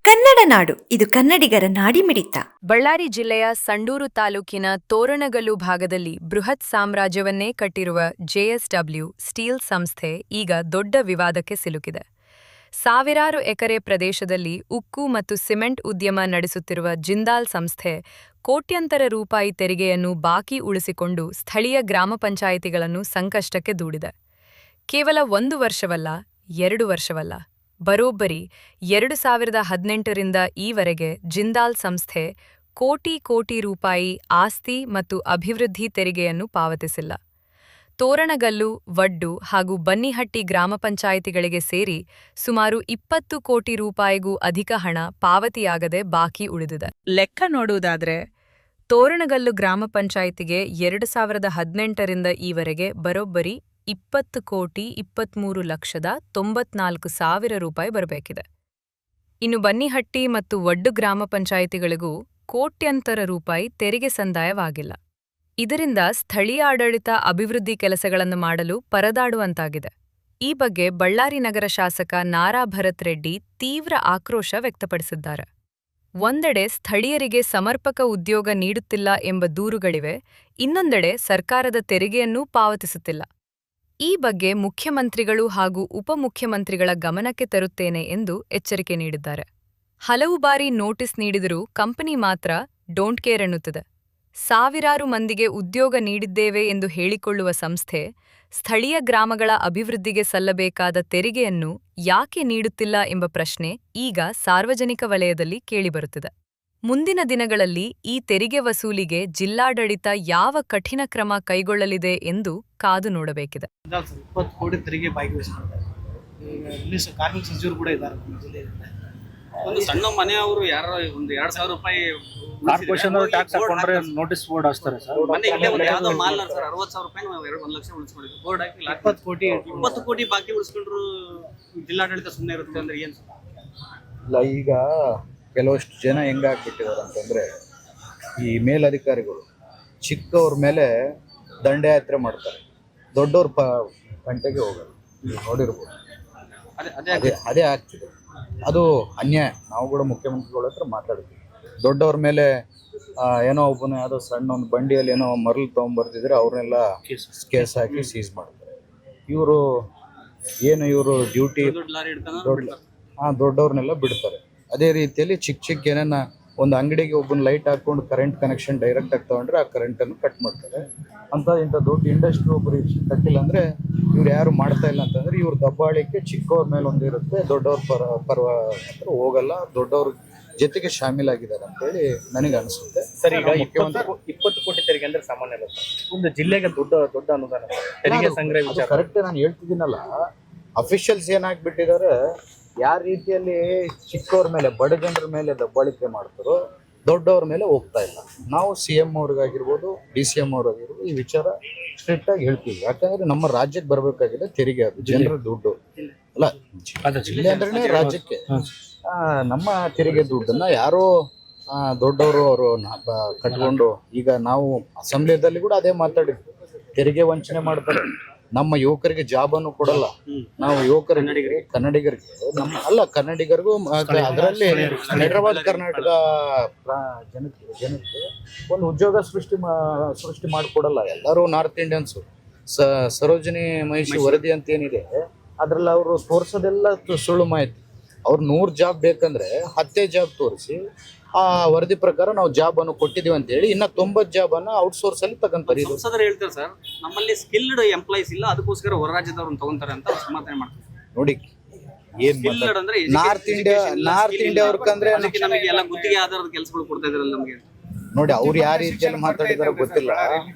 ಕನ್ನಡ ನಾಡು ಇದು ಕನ್ನಡಿಗರ ನಾಡಿಮಿಡಿತ. ಬಳ್ಳಾರಿ ಜಿಲ್ಲೆಯ ಸಂಡೂರು ತಾಲೂಕಿನ ತೋರಣಗಲ್ಲು ಭಾಗದಲ್ಲಿ ಬೃಹತ್ ಸಾಮ್ರಾಜ್ಯವನ್ನೇ ಕಟ್ಟಿರುವ ಜೆಎಸ್ಡಬ್ಲ್ಯೂ ಸ್ಟೀಲ್ ಸಂಸ್ಥೆ ಈಗ ದೊಡ್ಡ ವಿವಾದಕ್ಕೆ ಸಿಲುಕಿದೆ. ಸಾವಿರಾರು ಎಕರೆ ಪ್ರದೇಶದಲ್ಲಿ ಉಕ್ಕು ಮತ್ತು ಸಿಮೆಂಟ್ ಉದ್ಯಮ ನಡೆಸುತ್ತಿರುವ ಜಿಂದಾಲ್ ಸಂಸ್ಥೆ ಕೋಟ್ಯಂತರ ರೂಪಾಯಿ ತೆರಿಗೆಯನ್ನು ಬಾಕಿ ಉಳಿಸಿಕೊಂಡು ಸ್ಥಳೀಯ ಗ್ರಾಮ ಪಂಚಾಯಿತಿಗಳನ್ನು ಸಂಕಷ್ಟಕ್ಕೆ ದೂಡಿದೆ. ಕೇವಲ 1 ವರ್ಷವಲ್ಲ, 2 ವರ್ಷವಲ್ಲ, ಬರೋಬ್ಬರಿ 2018ರಿಂದ ಈವರೆಗೆ ಜಿಂದಾಲ್ ಸಂಸ್ಥೆ ಕೋಟಿ ರೂಪಾಯಿ ಆಸ್ತಿ ಮತ್ತು ಅಭಿವೃದ್ಧಿ ತೆರಿಗೆಯನ್ನು ಪಾವತಿಸಿಲ್ಲ. ತೋರಣಗಲ್ಲು, ವಡ್ಡು ಹಾಗೂ ಬನ್ನಿಹಟ್ಟಿ ಗ್ರಾಮ ಪಂಚಾಯಿತಿಗಳಿಗೆ ಸೇರಿ ಸುಮಾರು 20 ಕೋಟಿ ರೂಪಾಯಿಗೂ ಅಧಿಕ ಹಣ ಪಾವತಿಯಾಗದೆ ಬಾಕಿ ಉಳಿದಿದೆ. ಲೆಕ್ಕ ನೋಡುವುದಾದರೆ ತೋರಣಗಲ್ಲು ಗ್ರಾಮ ಪಂಚಾಯಿತಿಗೆ 2018ರಿಂದ ಈವರೆಗೆ ಬರೋಬ್ಬರಿ 20,23,94,000 ರೂಪಾಯಿ ಬರಬೇಕಿದೆ. ಇನ್ನು ಬನ್ನಿಹಟ್ಟಿ ಮತ್ತು ವಡ್ಡು ಗ್ರಾಮ ಪಂಚಾಯಿತಿಗಳಿಗೂ ಕೋಟ್ಯಂತರ ರೂಪಾಯಿ ತೆರಿಗೆ ಸಂದಾಯವಾಗಿಲ್ಲ. ಇದರಿಂದ ಸ್ಥಳೀಯ ಆಡಳಿತ ಅಭಿವೃದ್ಧಿ ಕೆಲಸಗಳನ್ನು ಮಾಡಲು ಪರದಾಡುವಂತಾಗಿದೆ. ಈ ಬಗ್ಗೆ ಬಳ್ಳಾರಿ ನಗರ ಶಾಸಕ ನಾರಾ ಭರತ್ ರೆಡ್ಡಿ ತೀವ್ರ ಆಕ್ರೋಶ ವ್ಯಕ್ತಪಡಿಸಿದ್ದಾರೆ. ಒಂದೆಡೆ ಸ್ಥಳೀಯರಿಗೆ ಸಮರ್ಪಕ ಉದ್ಯೋಗ ನೀಡುತ್ತಿಲ್ಲ ಎಂಬ ದೂರುಗಳಿವೆ, ಇನ್ನೊಂದೆಡೆ ಸರ್ಕಾರದ ತೆರಿಗೆಯನ್ನೂ ಪಾವತಿಸುತ್ತಿಲ್ಲ. ಈ ಬಗ್ಗೆ ಮುಖ್ಯಮಂತ್ರಿಗಳು ಹಾಗೂ ಉಪಮುಖ್ಯಮಂತ್ರಿಗಳ ಗಮನಕ್ಕೆ ತರುತ್ತೇನೆ ಎಂದು ಎಚ್ಚರಿಕೆ ನೀಡಿದ್ದಾರೆ. ಹಲವು ಬಾರಿ ನೋಟಿಸ್ ನೀಡಿದರೂ ಕಂಪನಿ ಮಾತ್ರ ಡೋಂಟ್ ಕೇರ್ ಎನ್ನುತ್ತದೆ. ಸಾವಿರಾರು ಮಂದಿಗೆ ಉದ್ಯೋಗ ನೀಡಿದ್ದೇವೆ ಎಂದು ಹೇಳಿಕೊಳ್ಳುವ ಸಂಸ್ಥೆ ಸ್ಥಳೀಯ ಗ್ರಾಮಗಳ ಅಭಿವೃದ್ಧಿಗೆ ಸಲ್ಲಬೇಕಾದ ತೆರಿಗೆಯನ್ನು ಯಾಕೆ ನೀಡುತ್ತಿಲ್ಲ ಎಂಬ ಪ್ರಶ್ನೆ ಈಗ ಸಾರ್ವಜನಿಕ ವಲಯದಲ್ಲಿ ಕೇಳಿಬರುತ್ತಿದೆ. ಮುಂದಿನ ದಿನಗಳಲ್ಲಿ ಈ ತೆರಿಗೆ ವಸೂಲಿಗೆ ಜಿಲ್ಲಾಡಳಿತ ಯಾವ ಕಠಿಣ ಕ್ರಮ ಕೈಗೊಳ್ಳಲಿದೆ ಎಂದು ಕಾದು ನೋಡಬೇಕಿದೆ. 20 ಕೋಟಿ ತೆರಿಗೆ ಭಾಗವಹಿಸಿದ್ದಾರೆ. ಇಲ್ಲಿ ಕಾರ್ಮಿಕ ಸಚಿವರು ಕೂಡ ಇದ್ದಾರೆ ನಮ್ಮ ಜಿಲ್ಲೆಯಲ್ಲಿ. ಒಂದು ಸಣ್ಣ ಮನೆಯವರು ಯಾರು ಒಂದು 2,000 ರೂಪಾಯಿ ಕಾರ್ಪೊರೇಷನ್ ಟ್ಯಾಕ್ಸ್ ಹಾಕೊಂಡ್ರೆ ನೋಟಿಸ್ ಬೋರ್ಡ್ ಹಾಕ್ತಾರೆ ಸರ್. ಮನೆ ಇಲ್ಲೇ ಒಂದು ಯಾವ್ದೋ ಮಾಲ್ ಸರ್ 60,000 ರೂಪಾಯಿ ನಾವು 1 ಲಕ್ಷ ಉಳಿಸ್ಕೊಂಡಿದ್ವಿ. ಬೋರ್ಡ್ ಹಾಕಿ 20 ಕೋಟಿ ಬಾಕಿ ಉಳಿಸ್ಕೊಂಡ್ರು ಜಿಲ್ಲಾಡಳಿತ ಸುಮ್ಮನೆ ಇರುತ್ತೆ ಅಂದ್ರೆ ಏನು ಸರ್? ಇಲ್ಲ, ಈಗ ಕೆಲವಷ್ಟು ಜನ ಹೆಂಗಾಗ್ಬಿಟ್ಟಿದ್ದಾರೆ ಅಂತಂದರೆ, ಈ ಮೇಲಧಿಕಾರಿಗಳು ಚಿಕ್ಕವ್ರ ಮೇಲೆ ದಂಡಯಾತ್ರೆ ಮಾಡ್ತಾರೆ, ದೊಡ್ಡವ್ರ ಗಂಟೆಗೆ ಹೋಗಲ್ಲ. ನೀವು ನೋಡಿರ್ಬೋದು, ಅದೇ ಆಗ್ತಿದೆ. ಅದು ಅನ್ಯಾಯ. ನಾವು ಕೂಡ ಮುಖ್ಯಮಂತ್ರಿಗಳ ಹತ್ರ ಮಾತಾಡ್ತೀವಿ. ದೊಡ್ಡವ್ರ ಮೇಲೆ ಏನೋ ಒಬ್ಬನ ಯಾವುದೋ ಸಣ್ಣ ಒಂದು ಬಂಡಿಯಲ್ಲಿ ಏನೋ ಮರಳು ತೊಗೊಂಬರ್ತಿದ್ರೆ ಅವ್ರನ್ನೆಲ್ಲ ಕೇಸ್ ಹಾಕಿ ಸೀಸ್ ಮಾಡ್ತಾರೆ. ಇವರು ಡ್ಯೂಟಿ ದೊಡ್ಡವ್ರನ್ನೆಲ್ಲ ಬಿಡ್ತಾರೆ. ಅದೇ ರೀತಿಯಲ್ಲಿ ಚಿಕ್ಕ ಏನೇನ ಒಂದು ಅಂಗಡಿಗೆ ಒಬ್ಬನ ಲೈಟ್ ಹಾಕ್ಕೊಂಡು ಕರೆಂಟ್ ಕನೆಕ್ಷನ್ ಡೈರೆಕ್ಟ್ ಆಗಿ ತಗೊಂಡ್ರೆ ಆ ಕರೆಂಟನ್ನು ಕಟ್ ಮಾಡ್ತಾರೆ. ಇಂಥ ದೊಡ್ಡ ಇಂಡಸ್ಟ್ರಿ ಒಬ್ಬರು ಕಟ್ಟಿಲ್ಲ ಅಂದರೆ ಇವ್ರು ಯಾರು ಮಾಡ್ತಾ ಇಲ್ಲ ಅಂತಂದರೆ ಇವ್ರ ದಬ್ಬಾಳಿಕೆ ಚಿಕ್ಕವ್ರ ಮೇಲೆ ಒಂದಿರುತ್ತೆ, ದೊಡ್ಡವ್ರ ಪರ್ವ ಹತ್ರ ಹೋಗಲ್ಲ, ದೊಡ್ಡವ್ರ ಜೊತೆಗೆ ಶಾಮೀಲಾಗಿದ್ದಾರೆ ಅಂತೇಳಿ ನನಗೆ ಅನಿಸುತ್ತೆ. ಸರ್, ಈಗ 20 ಕೋಟಿ ತೆರಿಗೆ ಅಂದ್ರೆ ಸಾಮಾನ್ಯ ಅಲ್ಲ ಸರ್. ಒಂದು ಜಿಲ್ಲೆಗೆ ದೊಡ್ಡ ಅನುದಾನ ತೆರಿಗೆ ಸಂಗ್ರಹ ವಿಚಾರ ಕರೆಕ್ಟ್. ನಾನು ಹೇಳ್ತಿದ್ದೀನಲ್ಲ, ಅಫಿಷಿಯಲ್ಸ್ ಏನಾಗ್ಬಿಟ್ಟಿದ್ದಾರೆ, ಯಾವ ರೀತಿಯಲ್ಲಿ ಚಿಕ್ಕವ್ರ ಮೇಲೆ ಬಡ ಜನರ ಮೇಲೆ ದಬ್ಬಾಳಿಕೆ ಮಾಡ್ತಾರೋ ದೊಡ್ಡವ್ರ ಮೇಲೆ ಹೋಗ್ತಾ ಇಲ್ಲ. ನಾವು CM ಅವ್ರಿಗಾಗಿರ್ಬೋದು, DCM ಅವ್ರಿಗಾಗಿರ್ಬೋದು ಈ ವಿಚಾರ ಸ್ಟ್ರಿಕ್ಟ್ ಆಗಿ ಹೇಳ್ತೀವಿ. ಯಾಕಂದ್ರೆ ನಮ್ಮ ರಾಜ್ಯಕ್ಕೆ ಬರಬೇಕಾಗಿದೆ ತೆರಿಗೆ, ಅದು ಜನರ ದುಡ್ಡು ಅಲ್ಲ. ಜಿಲ್ಲೆ ಅಂದ್ರೆ ರಾಜ್ಯಕ್ಕೆ ನಮ್ಮ ತೆರಿಗೆ ದುಡ್ಡನ್ನ ಯಾರೋ ದೊಡ್ಡವರು ಅವರು ಕಟ್ಕೊಂಡು, ಈಗ ನಾವು ಅಸೆಂಬ್ಲಿಯಲ್ಲಿ ಕೂಡ ಅದೇ ಮಾತಾಡಿದ್ವಿ, ತೆರಿಗೆ ವಂಚನೆ ಮಾಡ್ತಾರೆ, ನಮ್ಮ ಯುವಕರಿಗೆ ಜಾಬನ್ನು ಕೊಡಲ್ಲ. ನಾವು ಕನ್ನಡಿಗರಿಗೆ ಕನ್ನಡಿಗರಿಗೂ ಅದರಲ್ಲಿ ಹೈದರಾಬಾದ್ ಕರ್ನಾಟಕ ಜನಕ್ಕೆ ಒಂದು ಉದ್ಯೋಗ ಸೃಷ್ಟಿ ಮಾಡಿಕೊಡಲ್ಲ. ಎಲ್ಲರೂ ನಾರ್ತ್ ಇಂಡಿಯನ್ಸು. ಸರೋಜಿನಿ ಮಹಿಷಿ ವರದಿ ಅಂತ ಏನಿದೆ ಅದ್ರಲ್ಲಿ ಅವರು ತೋರಿಸೋದೆಲ್ಲ ಸುಳ್ಳು ಮಾಹಿತಿ. ಅವ್ರು 100 ಜಾಬ್ ಬೇಕಂದ್ರೆ 10 ಜಾಬ್ ತೋರಿಸಿ ಆ ವರದಿ ಪ್ರಕಾರ ನಾವು ಜಾಬ್ ಅನ್ನು ಕೊಟ್ಟಿದೀವಿ ಅಂತ ಹೇಳಿ ಇನ್ನ 90 ಜಾಬ್ ಅನ್ನ ಔಟ್ಸೋರ್ಸ್ ಅಲ್ಲಿ ತಗೊಂತಾರೆ. ಸಂಸದರು ಹೇಳ್ತಾರೆ ಸರ್, ನಮ್ಮಲ್ಲಿ ಸ್ಕಿಲ್ಡ್ ಎಂಪ್ಲಾಯೀಸ್ ಇಲ್ಲ, ಅದಕ್ಕೋಸ್ಕರ ಹೊರ ರಾಜ್ಯದವ್ರನ್ನ ತಗೊಂತಾರೆ ಅಂತ ಸಮರ್ಥನೆ ಮಾಡ್ತಾರೆ. ನೋಡಿ, ಏನ್ ನಾರ್ತ್ ಇಂಡಿಯಾ ಅವ್ರಕಂದ್ರೆ ನಮಗೆ ಎಲ್ಲ ಗುತ್ತಿಗೆ ಆಧಾರದ ಕೆಲಸಗಳು ಕೊಡ್ತಾ ಇದ್ರಲ್ಲ ನಮಗೆ. ನೋಡಿ, ಅವ್ರು ಯಾವ ರೀತಿಯಲ್ಲಿ ಮಾತಾಡಿದಾರೋ ಗೊತ್ತಿಲ್ಲ.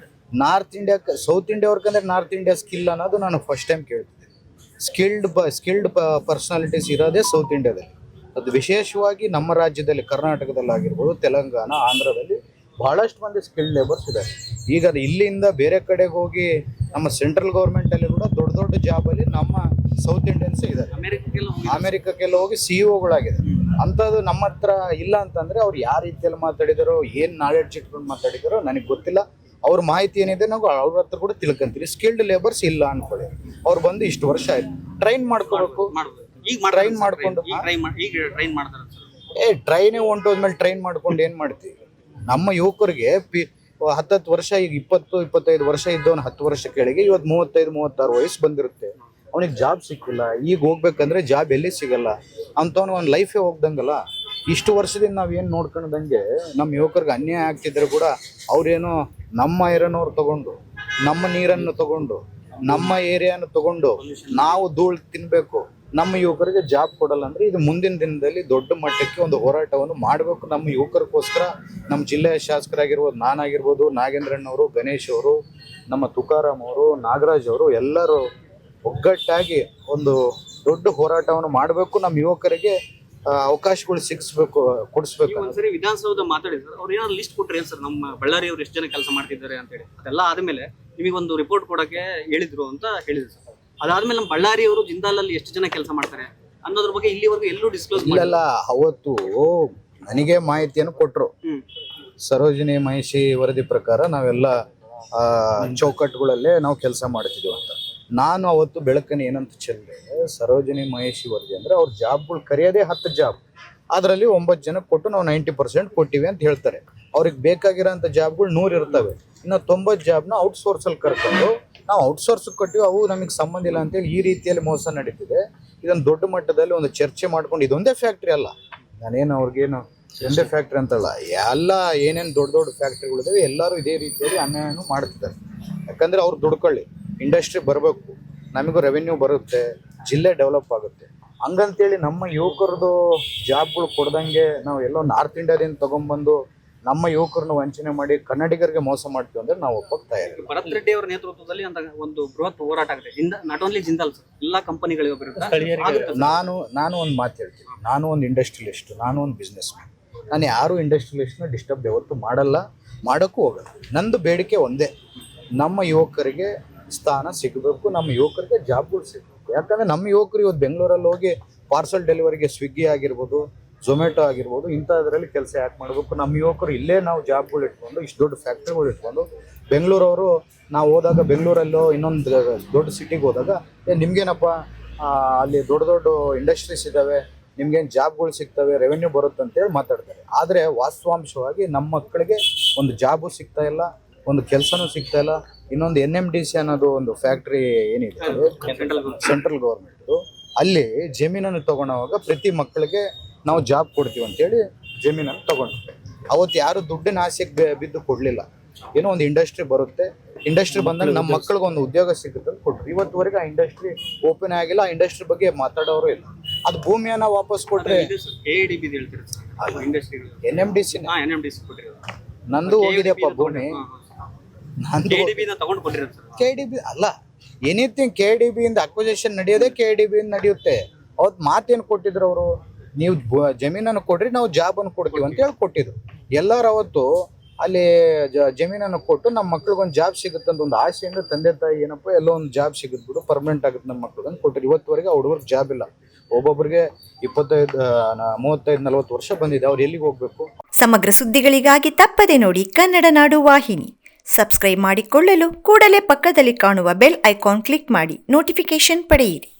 ನಾರ್ತ್ ಇಂಡಿಯಾ ಸೌತ್ ಇಂಡಿಯಾ ಅವ್ರಕಂದ್ರೆ ನಾರ್ತ್ ಇಂಡಿಯಾ ಸ್ಕಿಲ್ ಅನ್ನೋದು ನಾನು ಫಸ್ಟ್ ಟೈಮ್ ಕೇಳ್ತಿದ್ದೆ. ಸ್ಕಿಲ್ಡ್ ಪರ್ಸನಾಲಿಟೀಸ್ ಇರೋದೇ ಸೌತ್ ಇಂಡಿಯಾದಲ್ಲಿ. ಅದು ವಿಶೇಷವಾಗಿ ನಮ್ಮ ರಾಜ್ಯದಲ್ಲಿ ಕರ್ನಾಟಕದಲ್ಲಿ ಆಗಿರ್ಬೋದು, ತೆಲಂಗಾಣ, ಆಂಧ್ರದಲ್ಲಿ ಬಹಳಷ್ಟು ಮಂದಿ ಸ್ಕಿಲ್ಡ್ ಲೇಬರ್ಸ್ ಇದ್ದಾರೆ. ಈಗ ಇಲ್ಲಿಂದ ಬೇರೆ ಕಡೆಗೆ ಹೋಗಿ ನಮ್ಮ ಸೆಂಟ್ರಲ್ ಗೌರ್ಮೆಂಟ್ ಅಲ್ಲಿ ಕೂಡ ದೊಡ್ಡ ಜಾಬಲ್ಲಿ ನಮ್ಮ ಸೌತ್ ಇಂಡಿಯನ್ಸ್ ಇದ್ದಾರೆ. ಅಮೆರಿಕಕ್ಕೆಲ್ಲ ಹೋಗಿ CEO-ಗಳಾಗಿದೆ. ಅಂಥದ್ದು ನಮ್ಮ ಹತ್ರ ಇಲ್ಲ ಅಂತಂದ್ರೆ ಅವ್ರು ಯಾವ ರೀತಿಯಲ್ಲಿ ಮಾತಾಡಿದಾರೋ, ಏನು ನಾಲೆಡ್ಜ್ ಇಟ್ಕೊಂಡು ಮಾತಾಡಿದಾರೋ ನನಗೆ ಗೊತ್ತಿಲ್ಲ. ಅವ್ರ ಮಾಹಿತಿ ಏನಿದೆ ನಾವು ಅವ್ರ ಹತ್ರ ಕೂಡ ತಿಳ್ಕೊಂತೀವಿ. ಸ್ಕಿಲ್ಡ್ ಲೇಬರ್ಸ್ ಇಲ್ಲ ಅನ್ಕೊಳ್ಳಿ, ಅವ್ರು ಬಂದು ಇಷ್ಟು ವರ್ಷ ಆಯ್ತು, ಟ್ರೈನ್ ಮಾಡ್ಕೋಬೇಕು. ಟ್ರೈನ್ ಮಾಡ್ಕೊಂಡು ಟ್ರೈನ್ ಮಾಡ್ತಾರೆ ಟ್ರೈನೇ ಹೊಂಟೋದ್ಮೇಲೆ ಟ್ರೈನ್ ಮಾಡ್ಕೊಂಡು ಏನು ಮಾಡ್ತೀವಿ? ನಮ್ಮ ಯುವಕರಿಗೆ 10 ವರ್ಷ, ಈಗ 20-25 ವರ್ಷ ಇದ್ದವನು 10 ವರ್ಷ ಕೆಳಗೆ ಇವತ್ತು 35-36 ವಯಸ್ಸು ಬಂದಿರುತ್ತೆ. ಅವನಿಗೆ ಜಾಬ್ ಸಿಕ್ಕಿಲ್ಲ. ಈಗ ಹೋಗ್ಬೇಕಂದ್ರೆ ಜಾಬ್ ಎಲ್ಲಿ ಸಿಗಲ್ಲ ಅಂಥವ್ನು ಒಂದು ಲೈಫೇ ಹೋಗ್ದಂಗಲ್ಲ. ಇಷ್ಟು ವರ್ಷದಿಂದ ನಾವೇನು ನೋಡ್ಕೊಂಡಂಗೆ ನಮ್ಮ ಯುವಕರಿಗೆ ಅನ್ಯಾಯ ಆಗ್ತಿದ್ರೆ ಕೂಡ ಅವ್ರೇನೋ ನಮ್ಮ ಐರನ್ನವ್ರು ತಗೊಂಡು, ನಮ್ಮ ನೀರನ್ನು ತಗೊಂಡು, ನಮ್ಮ ಏರಿಯಾನ ತಗೊಂಡು ನಾವು ಧೂಳು ತಿನ್ಬೇಕು, ನಮ್ಮ ಯುವಕರಿಗೆ ಜಾಬ್ ಕೊಡಲ್ಲ ಅಂದ್ರೆ ಇದು ಮುಂದಿನ ದಿನದಲ್ಲಿ ದೊಡ್ಡ ಮಟ್ಟಕ್ಕೆ ಒಂದು ಹೋರಾಟವನ್ನು ಮಾಡಬೇಕು. ನಮ್ಮ ಯುವಕರಿಗೋಸ್ಕರ ನಮ್ಮ ಜಿಲ್ಲೆಯ ಶಾಸಕರಾಗಿರ್ಬೋದು, ನಾನಾಗಿರ್ಬೋದು, ನಾಗೇಂದ್ರಣ್ಣವರು, ಗಣೇಶ್ ಅವರು, ನಮ್ಮ ತುಕಾರಾಮ್ ಅವರು, ನಾಗರಾಜ್ ಅವರು ಎಲ್ಲರೂ ಒಗ್ಗಟ್ಟಾಗಿ ಒಂದು ದೊಡ್ಡ ಹೋರಾಟವನ್ನು ಮಾಡಬೇಕು. ನಮ್ಮ ಯುವಕರಿಗೆ ಅವಕಾಶಗಳು ಕೊಡಿಸ್ಬೇಕು. ಒಂದ್ಸರಿ ವಿಧಾನಸೌಧ ಮಾತಾಡಿದ್ರು, ಅವ್ರು ಏನಾದ್ರು ಲಿಸ್ಟ್ ಕೊಟ್ರಿ ಸರ್, ನಮ್ಮ ಬಳ್ಳಾರಿ ಅವ್ರು ಎಷ್ಟು ಜನ ಕೆಲಸ ಮಾಡ್ತಿದ್ದಾರೆ ಅಂತ ಹೇಳಿ. ಅದೆಲ್ಲ ಆದ್ಮೇಲೆ ನಿಮಗೊಂದು ರಿಪೋರ್ಟ್ ಕೊಡಕ್ಕೆ ಹೇಳಿದ್ರು ಅಂತ ಹೇಳಿದ್ರು ಸರ್. ಅದಾದ್ಮೇಲೆ ನಮ್ಮ ಬಳ್ಳಾರಿ ಅವರು ಜಿಂದಾಲಲ್ಲಿ ಎಷ್ಟು ಜನ ಕೆಲಸ ಮಾಡ್ತಾರೆ ಅನ್ನೋದ್ರ ಬಗ್ಗೆ ಇಲ್ಲಿವರೆಗೂ ಎಲ್ಲೂ ಡಿಸ್ಕ್ಲೋಸ್ ಇಲ್ಲ. ಅವತ್ತು ನನಗೆ ಮಾಹಿತಿಯನ್ನು ಕೊಟ್ಟರು. ಸರೋಜಿನಿ ಮಹಿಷಿ ವರದಿ ಪ್ರಕಾರ ನಾವೆಲ್ಲ ಚೌಕಟ್ಟುಗಳಲ್ಲೇ ನಾವು ಕೆಲಸ ಮಾಡ್ತಿದ್ವಿ ಅಂತ. ನಾನು ಅವತ್ತು ಬೆಳಕನ್ನು ಏನಂತ ಚೆಲ್ಲಿದೆ, ಸರೋಜಿನಿ ಮಹಿಷಿ ವರದಿ ಅಂದರೆ ಅವ್ರ ಜಾಬ್ಗಳು ಕರೆಯೋದೇ 10 ಜಾಬ್, ಅದರಲ್ಲಿ 9 ಜನಕ್ಕೆ ಕೊಟ್ಟು ನಾವು 90% ಕೊಟ್ಟಿವಿ ಅಂತ ಹೇಳ್ತಾರೆ. ಅವ್ರಿಗೆ ಬೇಕಾಗಿರೋಂಥ ಜಾಬ್ಗಳು 100 ಇರ್ತವೆ. ಇನ್ನು 90 ಜಾಬ್ನ ಔಟ್ಸೋರ್ಸಲ್ಲಿ ಕರ್ಕೊಂಡು ನಾವು ಔಟ್ಸೋರ್ಸ್ ಕೊಟ್ಟಿವಿ, ಅವು ನಮಗೆ ಸಂಬಂಧ ಇಲ್ಲ ಅಂತೇಳಿ ಈ ರೀತಿಯಲ್ಲಿ ಮೋಸ ನಡೀತಿದೆ. ಇದನ್ನು ದೊಡ್ಡ ಮಟ್ಟದಲ್ಲಿ ಒಂದು ಚರ್ಚೆ ಮಾಡ್ಕೊಂಡು, ಇದೊಂದೇ ಫ್ಯಾಕ್ಟ್ರಿ ಅಲ್ಲ, ನಾನೇನು ಅವ್ರಿಗೇನು ಒಂದೇ ಫ್ಯಾಕ್ಟ್ರಿ ಅಂತಲ್ಲ, ಎಲ್ಲ ಏನೇನು ದೊಡ್ಡ ದೊಡ್ಡ ಫ್ಯಾಕ್ಟ್ರಿಗಳಿದಾವೆ ಎಲ್ಲರೂ ಇದೇ ರೀತಿಯಲ್ಲಿ ಅನ್ಯಾಯನೂ ಮಾಡ್ತಿದ್ದಾರೆ. ಯಾಕಂದರೆ ಅವ್ರು ದುಡ್ಕೊಳ್ಳಿ, ಇಂಡಸ್ಟ್ರಿ ಬರಬೇಕು, ನಮಗೂ ರೆವೆನ್ಯೂ ಬರುತ್ತೆ, ಜಿಲ್ಲೆ ಡೆವಲಪ್ ಆಗುತ್ತೆ. ಹಂಗಂತೇಳಿ ನಮ್ಮ ಯುವಕರದು ಜಾಬ್ಗಳು ಕೊಡ್ದಂಗೆ ನಾವು ಎಲ್ಲೋ ನಾರ್ತ್ ಇಂಡಿಯಾದಿಂದ ತೊಗೊಂಬಂದು ನಮ್ಮ ಯುವಕರನ್ನು ವಂಚನೆ ಮಾಡಿ ಕನ್ನಡಿಗರಿಗೆ ಮೋಸ ಮಾಡ್ತೀವಿ ಅಂದ್ರೆ ನಾವು ಒಪ್ಪಕ್ಕೆ ತಯಾರಿ. ಭರತ್ ರೆಡ್ಡಿ ಅವರ ನೇತೃತ್ವದಲ್ಲಿ ಅಂತ ಒಂದು ಬೃಹತ್ ಹೋರಾಟ ಆಗುತ್ತೆ. ನಾಟ್ ಓನ್ಲಿ ಜಿಂದಾಲ್ ಸರ್, ಎಲ್ಲ ಕಂಪನಿಗಳ ವಿರುದ್ಧ. ನಾನು ಒಂದು ಮಾತು ಹೇಳ್ತೀನಿ, ನಾನು ಒಂದು ಇಂಡಸ್ಟ್ರಿಯಲಿಸ್ಟ್, ನಾನು ಒಂದು ಬಿಸ್ನೆಸ್ ಮ್ಯಾನ್. ನಾನು ಯಾರು ಇಂಡಸ್ಟ್ರಿಯಲಿಸ್ಟ್ನ ಡಿಸ್ಟರ್ಬ್ ಯಾವತ್ತೂ ಮಾಡಲ್ಲ, ಮಾಡೋಕ್ಕೂ ಹೋಗಲ್ಲ. ನಂದು ಬೇಡಿಕೆ ಒಂದೇ, ನಮ್ಮ ಯುವಕರಿಗೆ ಸ್ಥಾನ ಸಿಗಬೇಕು, ನಮ್ಮ ಯುವಕರಿಗೆ ಜಾಬ್ಗಳು ಸಿಗಬೇಕು. ಯಾಕಂದರೆ ನಮ್ಮ ಯುವಕರು ಇವತ್ತು ಬೆಂಗಳೂರಲ್ಲಿ ಹೋಗಿ ಪಾರ್ಸಲ್ ಡೆಲಿವರಿಗೆ ಸ್ವಿಗ್ಗಿ ಆಗಿರ್ಬೋದು, ಝೊಮ್ಯಾಟೊ ಆಗಿರ್ಬೋದು, ಇಂಥದ್ರಲ್ಲಿ ಕೆಲಸ ಯಾಕೆ ಮಾಡಬೇಕು? ನಮ್ಮ ಯುವಕರು ಇಲ್ಲೇ ನಾವು ಜಾಬ್ಗಳು ಇಟ್ಕೊಂಡು, ಇಷ್ಟು ದೊಡ್ಡ ಫ್ಯಾಕ್ಟ್ರಿಗಳು ಇಟ್ಕೊಂಡು, ಬೆಂಗಳೂರವರು ನಾವು ಹೋದಾಗ, ಬೆಂಗಳೂರಲ್ಲೋ ಇನ್ನೊಂದು ದೊಡ್ಡ ಸಿಟಿಗೆ ಹೋದಾಗ, ನಿಮ್ಗೇನಪ್ಪ ಅಲ್ಲಿ ದೊಡ್ಡ ದೊಡ್ಡ ಇಂಡಸ್ಟ್ರೀಸ್ ಇದ್ದಾವೆ, ನಿಮ್ಗೇನು ಜಾಬ್ಗಳು ಸಿಗ್ತವೆ, ರೆವೆನ್ಯೂ ಬರುತ್ತೆ ಅಂತೇಳಿ ಮಾತಾಡ್ತಾರೆ. ಆದರೆ ವಾಸ್ತವಾಂಶವಾಗಿ ನಮ್ಮ ಮಕ್ಕಳಿಗೆ ಒಂದು ಜಾಬು ಸಿಗ್ತಾ ಇಲ್ಲ, ಒಂದು ಕೆಲಸನೂ ಸಿಗ್ತಾ ಇಲ್ಲ. ಇನ್ನೊಂದು NMDC ಅನ್ನೋದು ಒಂದು ಫ್ಯಾಕ್ಟ್ರಿ ಏನಿದೆ ಸೆಂಟ್ರಲ್ ಗೌರ್ಮೆಂಟು, ಅಲ್ಲಿ ಜಮೀನನ್ನು ತಗೊಳ್ಳೋವಾಗ ಪ್ರತಿ ಮಕ್ಕಳಿಗೆ ನಾವು ಜಾಬ್ ಕೊಡ್ತೀವಿ ಅಂತೇಳಿ ಜಮೀನನ್ನು ತಗೊಂಡ್ರು. ಅವತ್ತು ಯಾರು ದುಡ್ಡಿನ ಆಸೆಗೆ ಬಿದ್ದು ಕೊಡಲಿಲ್ಲ. ಏನೋ ಒಂದು ಇಂಡಸ್ಟ್ರಿ ಬರುತ್ತೆ, ಇಂಡಸ್ಟ್ರಿ ಬಂದಾಗ ನಮ್ಮ ಮಕ್ಕಳಿಗೆ ಒಂದು ಉದ್ಯೋಗ ಸಿಗುತ್ತೆ ಅಂತ ಕೊಟ್ಟರು. ಇವತ್ತುವರೆಗೆ ಆ ಇಂಡಸ್ಟ್ರಿ ಓಪನ್ ಆಗಿಲ್ಲ, ಆ ಇಂಡಸ್ಟ್ರಿ ಬಗ್ಗೆ ಮಾತಾಡೋರು ಇಲ್ಲ. ಅದು ಭೂಮಿಯನ್ನ ವಾಪಸ್ ಕೊಟ್ಟರೆ NMDC ನಂದು ಹೋಗಿದೆಯಪ್ಪ ಭೂಮಿ, ನಂದು KDB ಅಲ್ಲ, ಎನಿಥಿಂಗ್ KDB ಇಂದ ಅಕ್ವಿಸಿಷನ್ ನಡೆಯೋದೇ KDB ಇಂದ ನಡೆಯುತ್ತೆ. ಅವತ್ತು ಮಾತೇನು ಕೊಟ್ಟಿದ್ರು ಅವರು, ನೀವು ಜಮೀನನ್ನು ಕೊಡ್ರಿ, ನಾವು ಜಾಬನ್ನು ಕೊಡ್ತೀವಿ ಅಂತ ಹೇಳಿ ಕೊಟ್ಟಿದ್ರು. ಎಲ್ಲರೂ ಅವತ್ತು ಅಲ್ಲಿ ಜಮೀನನ್ನು ಕೊಟ್ಟು ನಮ್ಮ ಮಕ್ಳಿಗೊಂದು ಜಾಬ್ ಸಿಗುತ್ತೆ ಅಂತ ಒಂದು ಆಸೆಯಿಂದ ತಂದೆ ತಾಯಿ ಏನಪ್ಪ ಎಲ್ಲೋ ಒಂದು ಜಾಬ್ ಸಿಗುತ್ತೆ ಬಿಡು, ಪರ್ಮನೆಂಟ್ ಆಗುತ್ತೆ ನಮ್ಮ ಮಕ್ಳಿಗೆ ಅಂತ ಕೊಟ್ಟರು. ಇವತ್ತುವರೆಗೆ ಆ ಹುಡುಗರಿಗೆ ಜಾಬ್ ಇಲ್ಲ. ಒಬ್ಬೊಬ್ಬರಿಗೆ 25, 35, 40 ವರ್ಷ ಬಂದಿದೆ, ಅವ್ರು ಎಲ್ಲಿಗೆ ಹೋಗ್ಬೇಕು? ಸಮಗ್ರ ಸುದ್ದಿಗಳಿಗಾಗಿ ತಪ್ಪದೆ ನೋಡಿ ಕನ್ನಡ ನಾಡು ವಾಹಿನಿ. ಸಬ್ಸ್ಕ್ರೈಬ್ ಮಾಡಿಕೊಳ್ಳಲು ಕೂಡಲೇ ಪಕ್ಕದಲ್ಲಿ ಕಾಣುವ ಬೆಲ್ ಐಕಾನ್ ಕ್ಲಿಕ್ ಮಾಡಿ ನೋಟಿಫಿಕೇಶನ್ ಪಡೆಯಿರಿ.